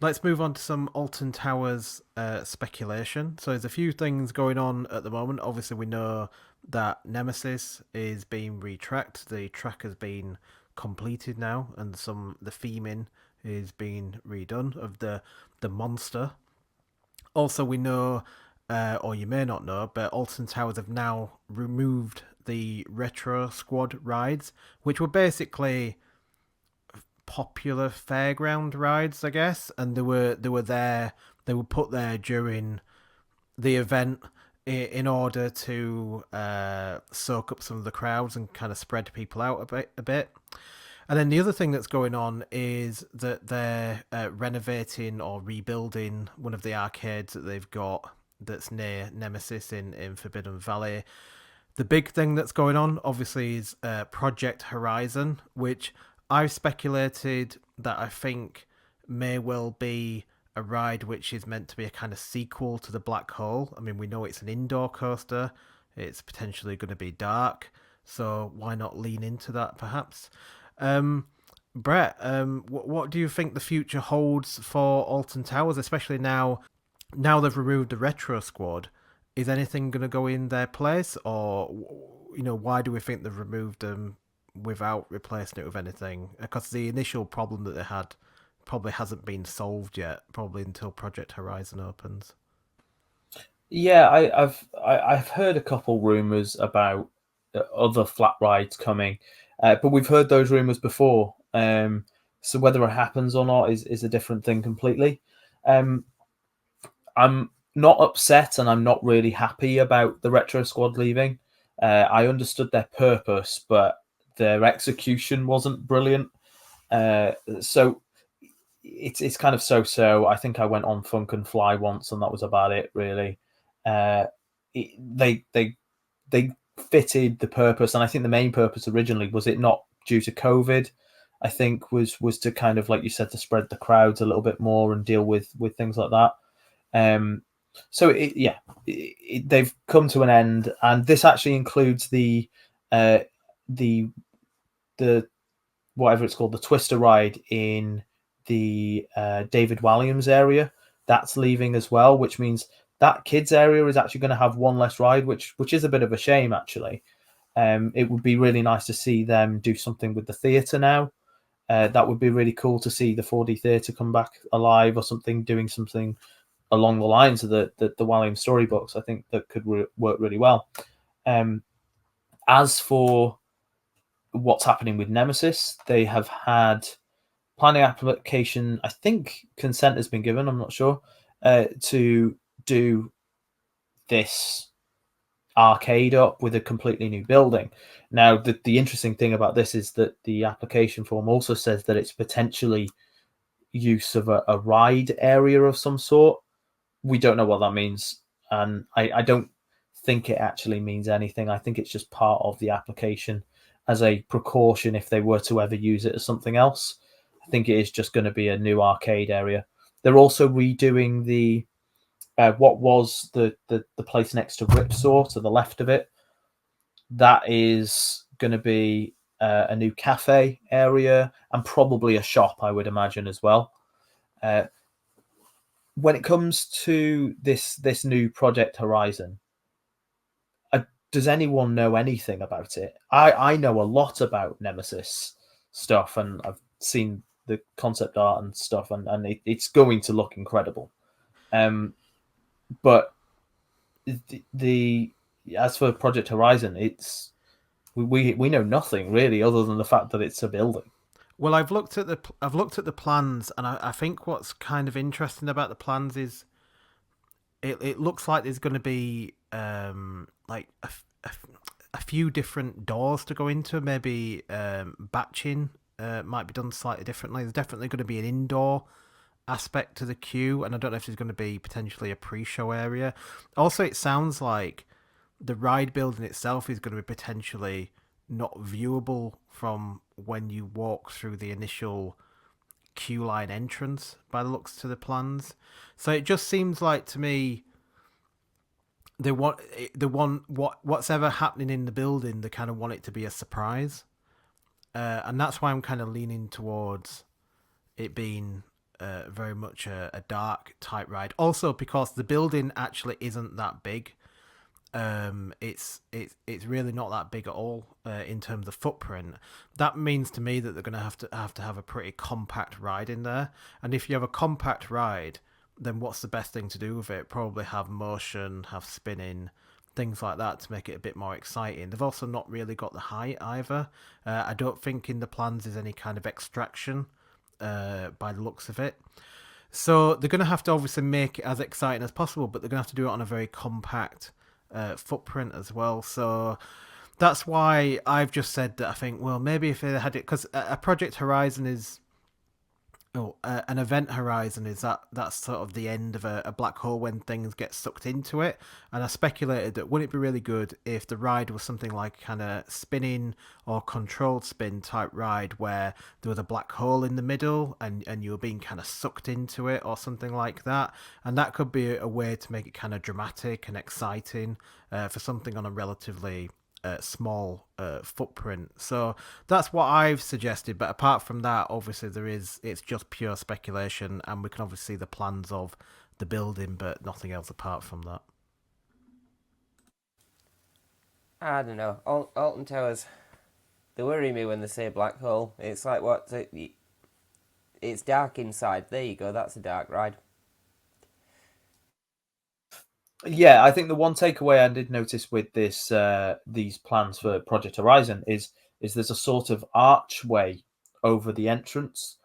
let's move on to some Alton Towers speculation. So there's a few things going on at the moment. Obviously, we know that Nemesis is being retracked. The track has been completed now, and the theming is being redone of the monster. Also, we know, or you may not know, but Alton Towers have now removed the Retro Squad rides, which were basically popular fairground rides, I guess, and they were put there during the event in order to soak up some of the crowds and kind of spread people out a bit. And then the other thing that's going on is that they're renovating or rebuilding one of the arcades that they've got that's near Nemesis in Forbidden Valley. The big thing that's going on, obviously, is Project Horizon, which I've speculated that I think may well be a ride which is meant to be a kind of sequel to the Black Hole. I mean, we know it's an indoor coaster, it's potentially going to be dark, so why not lean into that perhaps? Um, Brett, what do you think the future holds for Alton Towers, especially now they've removed the retro squad? Is anything going to go in their place, or why do we think they've removed them without replacing it with anything? Because the initial problem that they had probably hasn't been solved yet, probably until Project Horizon opens. Yeah, I've heard a couple rumors about other flat rides coming, but we've heard those rumors before. So whether it happens or not is a different thing completely. Um, I'm not upset, and I'm not really happy about the Retro Squad leaving. I understood their purpose, but their execution wasn't brilliant. So it's kind of so. I think I went on Funk and Fly once, and that was about it, really. Uh, they fitted the purpose, and I think the main purpose originally was it not due to COVID. I think was to kind of, like you said, to spread the crowds a little bit more and deal with things like that. Um, so they've come to an end, and this actually includes uh, the the whatever it's called, the Twister ride in the David Walliams area. That's leaving as well, which means that kids area is actually going to have one less ride, which is a bit of a shame actually. It would be really nice to see them do something with the theatre now. That would be really cool to see the 4D theatre come back alive or something, doing something along the lines of the Walliams storybooks. I think that could work really well. Um, as for what's happening with Nemesis, they have had planning application. I think consent has been given. I'm not sure to do this arcade up with a completely new building. Now, the interesting thing about this is that the application form also says that it's potentially use of a ride area of some sort. We don't know what that means, and I don't think it actually means anything. I think it's just part of the application as a precaution if they were to ever use it as something else. I think it is just going to be a new arcade area. They're also redoing the what was the place next to Ripsaw to the left of it. That is going to be a new cafe area and probably a shop, I would imagine, as well. Uh, when it comes to this new Project Horizon, does anyone know anything about it? I know a lot about Nemesis stuff, and I've seen the concept art and stuff, and it's going to look incredible. Um, but the as for Project Horizon, it's we know nothing really other than the fact that it's a building. Well, I've looked at the plans, and I think what's kind of interesting about the plans is it looks like there's going to be like a few different doors to go into. Maybe batching might be done slightly differently. There's definitely going to be an indoor aspect to the queue, and I don't know if there's going to be potentially a pre-show area. Also, it sounds like the ride building itself is going to be potentially not viewable from when you walk through the initial queue line entrance by the looks to the plans. So it just seems like to me they want what's ever happening in the building, they kind of want it to be a surprise. And that's why I'm kind of leaning towards it being very much a dark type ride. Also, because the building actually isn't that big. It's really not that big at all in terms of footprint. That means to me that they're going to have a pretty compact ride in there. And if you have a compact ride, then what's the best thing to do with it? Probably have motion, have spinning, things like that to make it a bit more exciting. They've also not really got the height either. I don't think in the plans is any kind of extraction by the looks of it. So they're going to have to obviously make it as exciting as possible, but they're going to have to do it on a very compact footprint as well. So that's why I've just said that I think, well, maybe if they had it, because a Project Horizon is, an event horizon is that's sort of the end of a black hole when things get sucked into it. And I speculated that wouldn't it be really good if the ride was something like kind of spinning or controlled spin type ride where there was a black hole in the middle and you were being kind of sucked into it or something like that. And that could be a way to make it kind of dramatic and exciting for something on a relatively small footprint. So that's what I've suggested. But apart from that, obviously it's just pure speculation, and we can obviously see the plans of the building, but nothing else apart from that. I don't know. Alton Towers, they worry me when they say black hole. It's like what? It's dark inside. There you go. That's a dark ride. Yeah, I think the one takeaway I did notice with this these plans for Project Horizon is there's a sort of archway over the entrance.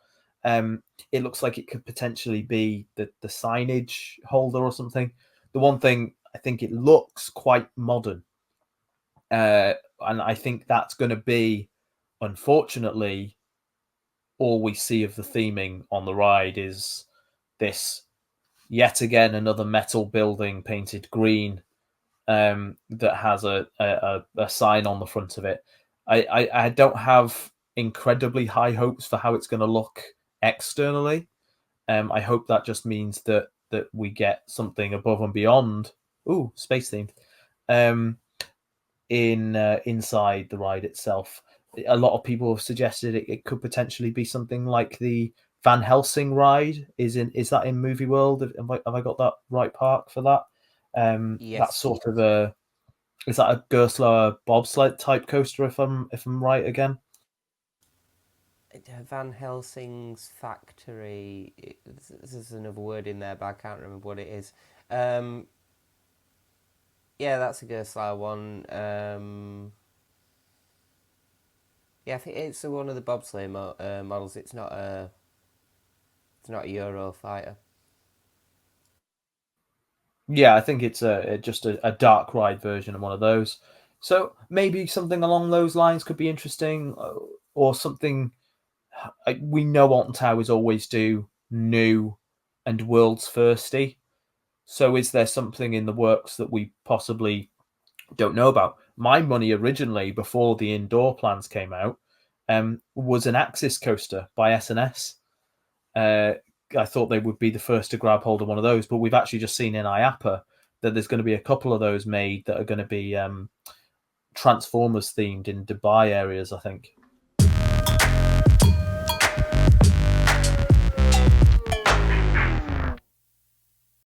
It looks like it could potentially be the signage holder or something. The one thing I think it looks quite modern, and I think that's going to be, unfortunately, all we see of the theming on the ride is this yet again another metal building painted green that has a sign on the front of it. I don't have incredibly high hopes for how it's going to look externally. I hope that just means that we get something above and beyond. Ooh, space themed. Um, in inside the ride itself. A lot of people have suggested it could potentially be something like the Van Helsing ride. Is that in Movie World? Have I got that right park for that? That's Yes. sort of a is that a Gerstlauer bobsled type coaster if I'm right again? Van Helsing's factory. There's another word in there, but I can't remember what it is. Um, yeah, that's a Gerstlauer one. Yeah, I think it's one of the bobsleigh models. It's not a Eurofighter. Yeah, I think it's just a dark ride version of one of those. So maybe something along those lines could be interesting, or something. We know Alton Towers always do new and world's firsty. So is there something in the works that we possibly don't know about? My money originally, before the indoor plans came out, was an Axis coaster by S&S. I thought they would be the first to grab hold of one of those, but we've actually just seen in IAPA that there's going to be a couple of those made that are going to be Transformers themed in Dubai areas, I think.